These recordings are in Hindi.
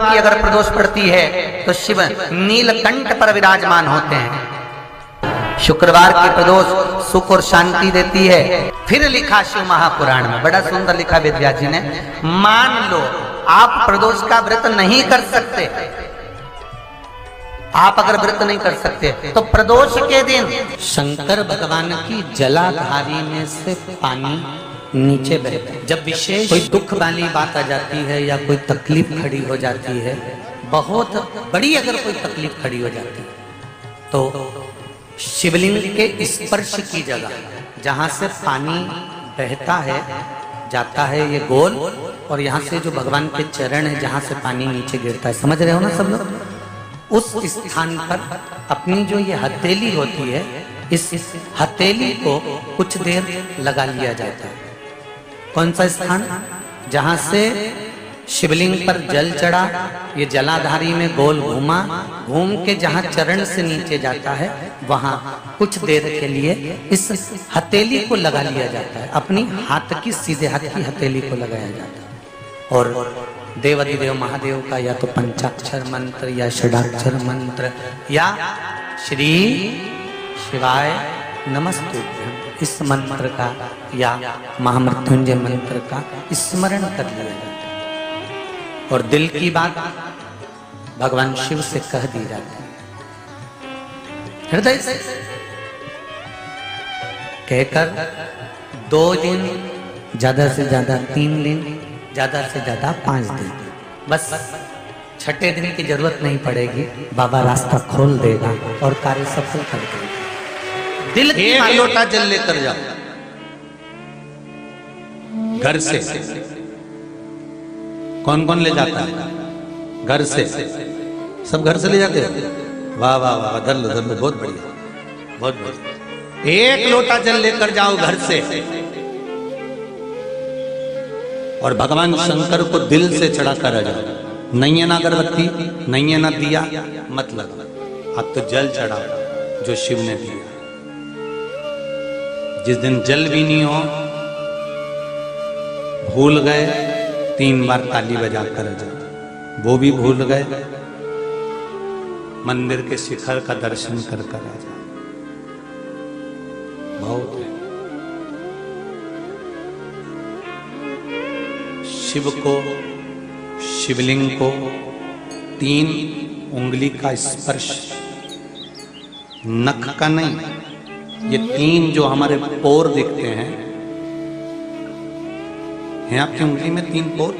की अगर प्रदोष पड़ती है तो शिव नीलकंठ पर विराजमान होते हैं। शुक्रवार की प्रदोष सुख और शांति देती है। फिर लिखा शिव महापुराण में, बड़ा सुंदर लिखा वेदव्यास जी ने, मान लो आप प्रदोष का व्रत नहीं कर सकते, आप अगर व्रत नहीं कर सकते तो प्रदोष के दिन शंकर भगवान की जलाधारी में से पानी नीचे बहता है। जब विशेष कोई दुख वाली बात आ जाती है या कोई तकलीफ खड़ी हो जाती है, बहुत बड़ी अगर कोई तकलीफ खड़ी हो जाती है, तो शिवलिंग के स्पर्श की जगह जहां से पानी बहता है जाता है ये गोल, और यहाँ से जो भगवान के चरण है जहां से पानी नीचे गिरता है, समझ रहे हो ना सब लोग, उस स्थान पर अपनी जो ये हथेली होती है, इस हथेली को कुछ देर लगा लिया जाता है। कौन सा स्थान? जहां से शिवलिंग पर जल चढ़ा, ये जलाधारी में गोल घूमा, घूम के जहां चरण से नीचे जाता है वहां कुछ देर के लिए इस हथेली को लगा लिया जाता है। अपनी हाथ की, सीधे हाथ की हथेली को लगाया जाता है। और देवाधिदेव महादेव का या तो पंचाक्षर मंत्र या षडाक्षर मंत्र या श्री शिवाय नमस्तुभ्यं, इस मंत्र का या महामृत्युंजय मंत्र का स्मरण कर लिया जाता है। और दिल की बात भगवान शिव से कह दी जाती है, हृदय से कहकर 2 दिन, ज्यादा से ज्यादा 3 दिन, ज्यादा से ज्यादा 5 दिन, बस 6ठे दिन की जरूरत नहीं पड़ेगी, बाबा रास्ता खोल देगा और कार्य सफल कर देगा। दिल की एक लोटा जल लेकर जाओ घर से। कौन कौन ले जाता है? घर से सब घर से ले जाते हैं। वाह वाह वाह, धर लो धर लो, बहुत बढ़िया बहुत बढ़िया। एक लोटा जल लेकर जाओ घर से और भगवान शंकर को दिल से चढ़ा कर आ जाओ। नहीं है ना अगरबत्ती, नहीं है ना दिया, मतलब आप तो जल चढ़ाओ जो शिव ने दिया। जिस दिन जल भी नहीं हो, भूल गए 3 बार ताली बजा कर आ जाओ, वो भी भूल गए, मंदिर के शिखर का दर्शन कर कर आ जाओ। बहुत है। शिव को, शिवलिंग को 3 उंगली का स्पर्श, नख का नहीं, ये 3 जो हमारे पोर दिखते हैं आपकी उंगली में 3 पोर,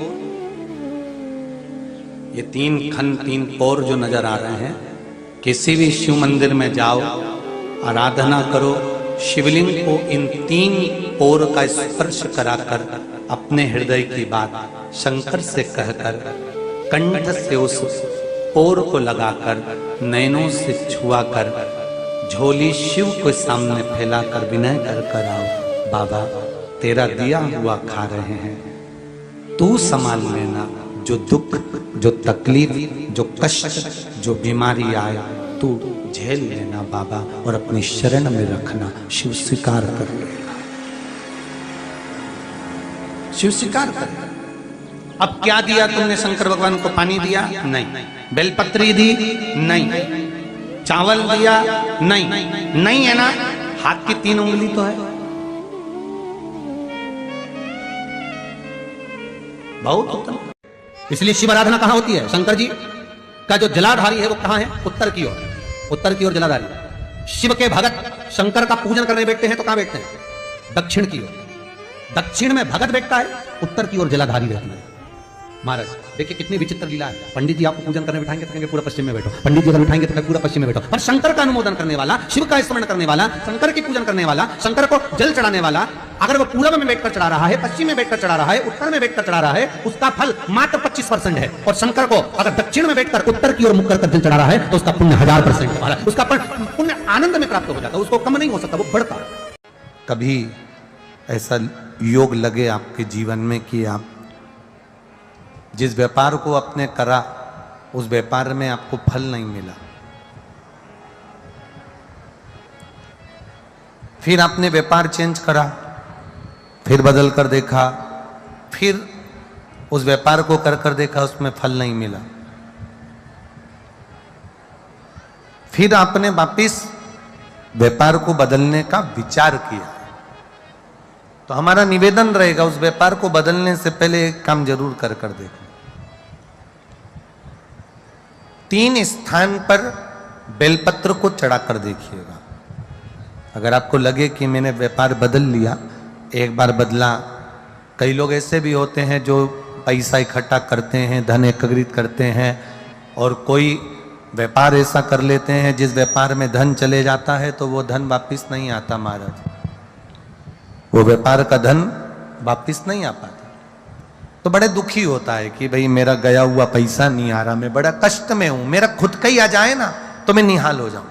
ये 3 खन 3 पोर जो नजर आ रहे हैं, किसी भी शिव मंदिर में जाओ, आराधना करो, शिवलिंग को इन 3 पोर का स्पर्श कराकर अपने हृदय की बात शंकर से कहकर, कंठ से उस पोर को लगाकर, नैनों से छुआकर, झोली शिव के सामने फैलाकर विनय कर कर आओ, बाबा तेरा दिया हुआ खा रहे हैं, तू संभाल लेना, जो दुख, जो तकलीफ, जो कष्ट, जो बीमारी आए तू झेल लेना बाबा, और अपनी शरण में रखना। शिव स्वीकार कर लेगा, शिव स्वीकार कर। अब क्या दिया तुमने शंकर भगवान को? पानी दिया? नहीं। बेलपत्री दी? नहीं। चावल दिया? नहीं। नहीं है ना? हाथ की 3 उंगली तो है, बहुत उत्तम। इसलिए शिव आराधना कहां होती है? शंकर जी का जो जलाधारी है वो कहां है? उत्तर की ओर, उत्तर की ओर जलाधारी। शिव के भगत शंकर का पूजन करने बैठते हैं तो कहां बैठते हैं? दक्षिण की ओर। दक्षिण में भगत बैठता है, उत्तर की ओर जलाधारी रहती है। महाराज देखिए कितनी विचित्र लीला है। पंडित जी आपको पूजन करने बैठाएंगे तो कहेंगे पूरा पश्चिम में बैठो, पंडित जी अगर बैठाएंगे तो पूरा पश्चिम में बैठो, पर शंकर का अनुमोदन करने वाला, शिव का स्मरण करने वाला, शंकर की पूजन करने वाला, शंकर को जल चढ़ाने वाला, अगर वो पूर्व में बैठकर चढ़ा रहा है, पश्चिम में बैठकर चढ़ा रहा है, उत्तर में बैठकर चढ़ा रहा है, उसका फल मात्र 25% है। और शंकर को अगर दक्षिण में बैठकर उत्तर की ओर मुख कर जल चढ़ा रहा है तो उसका पुण्य 1000% वाला, उसका पुण्य आनंद में प्राप्त हो जाता है, उसको कम नहीं हो सकता, वो बढ़ता। कभी ऐसा योग लगे आपके जीवन में कि आप जिस व्यापार को आपने करा उस व्यापार में आपको फल नहीं मिला, फिर आपने व्यापार चेंज करा, फिर बदल कर देखा, फिर उस व्यापार को कर कर देखा, उसमें फल नहीं मिला, फिर आपने वापिस व्यापार को बदलने का विचार किया, तो हमारा निवेदन रहेगा उस व्यापार को बदलने से पहले एक काम जरूर कर देखना। 3 स्थान पर बेलपत्र को चढ़ाकर देखिएगा। अगर आपको लगे कि मैंने व्यापार बदल लिया, एक बार बदला, कई लोग ऐसे भी होते हैं जो पैसा इकट्ठा करते हैं, धन एकत्रित करते हैं, और कोई व्यापार ऐसा कर लेते हैं जिस व्यापार में धन चले जाता है तो वो धन वापिस नहीं आता महाराज, वो व्यापार का धन वापिस नहीं आ पाता। तो बड़े दुखी होता है कि भाई मेरा गया हुआ पैसा नहीं आ रहा, मैं बड़ा कष्ट में हूं, मेरा खुद का ही आ जाए ना तो मैं निहाल हो जाऊं,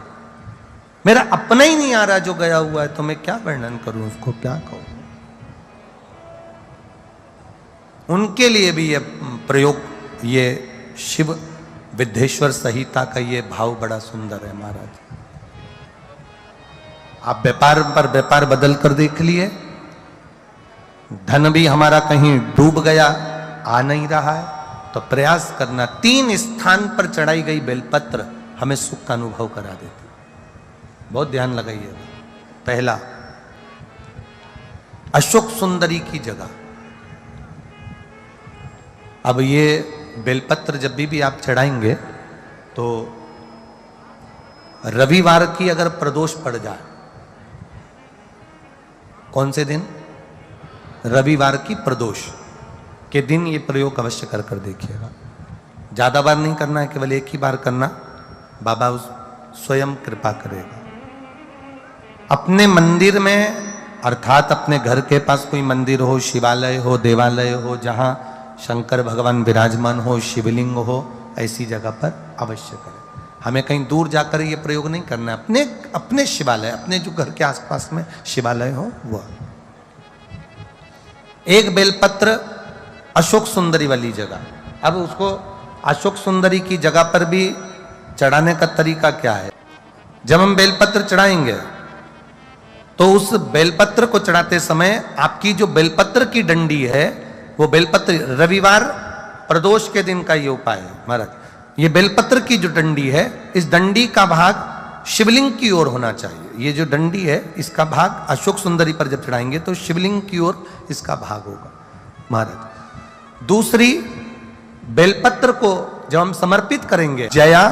मेरा अपना ही नहीं आ रहा जो गया हुआ है, तो मैं क्या वर्णन करूं, उसको क्या कहूं। उनके लिए भी ये प्रयोग, ये शिव विद्येश्वर संहिता का ये भाव बड़ा सुंदर है महाराज। आप व्यापार पर व्यापार बदल कर देख लिए, धन भी हमारा कहीं डूब गया, आ नहीं रहा है, तो प्रयास करना 3 स्थान पर चढ़ाई गई बेलपत्र हमें सुख का अनुभव करा देती। बहुत ध्यान लगाइए। पहला, अशोक सुंदरी की जगह। अब ये बेलपत्र जब भी आप चढ़ाएंगे तो रविवार की अगर प्रदोष पड़ जाए, कौन से दिन? रविवार की प्रदोष के दिन ये प्रयोग अवश्य कर देखिएगा। ज्यादा बार नहीं करना है, केवल एक ही बार करना, बाबा उस स्वयं कृपा करेगा। अपने मंदिर में, अर्थात अपने घर के पास कोई मंदिर हो, शिवालय हो, देवालय हो, जहां शंकर भगवान विराजमान हो, शिवलिंग हो, ऐसी जगह पर अवश्य करें। हमें कहीं दूर जाकर ये प्रयोग नहीं करना है, अपने शिवालय, अपने जो घर के आसपास में शिवालय हो वो। एक बेलपत्र अशोक सुंदरी वाली जगह। अब उसको अशोक सुंदरी की जगह पर भी चढ़ाने का तरीका क्या है? जब हम बेलपत्र चढ़ाएंगे तो उस बेलपत्र को चढ़ाते समय आपकी जो बेलपत्र की डंडी है, वो बेलपत्र, रविवार प्रदोष के दिन का ये उपाय है महाराज। ये बेलपत्र की जो डंडी है, इस डंडी का भाग शिवलिंग की ओर होना चाहिए। ये जो डंडी है, इसका भाग अशोक सुंदरी पर जब चढ़ाएंगे तो शिवलिंग की ओर इसका भाग होगा महाराज। दूसरी, बेलपत्र को जब हम समर्पित करेंगे, जया,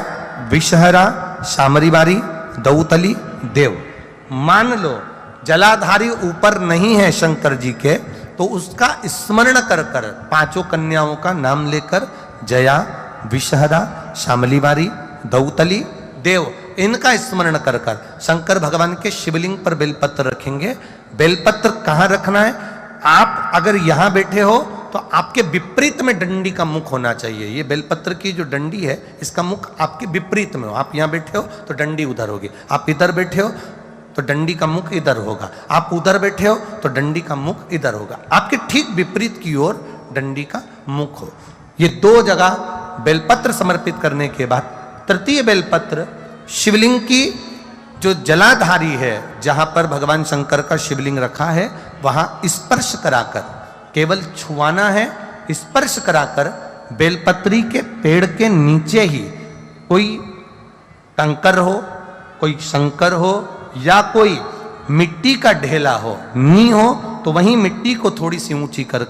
विषहरा, शामरीवारी, दौतली, देव, मान लो जलाधारी ऊपर नहीं है शंकर जी के, तो उसका स्मरण कर 5 कन्याओं का नाम लेकर जया, विषहरा, शामलीवारी, दौतली, देव, इनका स्मरण कर शंकर भगवान के शिवलिंग पर बेलपत्र रखेंगे। बेलपत्र कहां रखना है? आप अगर यहां बैठे हो तो आपके विपरीत में डंडी का मुख होना चाहिए। ये बेलपत्र की जो डंडी है, इसका मुख आपके विपरीत में हो। आप यहां बैठे हो तो डंडी उधर होगी, आप इधर बैठे हो तो डंडी का मुख इधर होगा, आप उधर बैठे हो तो डंडी का मुख इधर होगा। आपके ठीक विपरीत की ओर डंडी का मुख हो। ये 2 जगह बेलपत्र समर्पित करने के बाद तृतीय बेलपत्र शिवलिंग की जो जलाधारी है, जहां पर भगवान शंकर का शिवलिंग रखा है, वहां स्पर्श कराकर, केवल छुआना है, स्पर्श कराकर बेलपत्री के पेड़ के नीचे ही कोई कंकर हो, कोई शंकर हो, या कोई मिट्टी का ढेला हो, नी हो, तो वहीं मिट्टी को थोड़ी सी ऊंची कर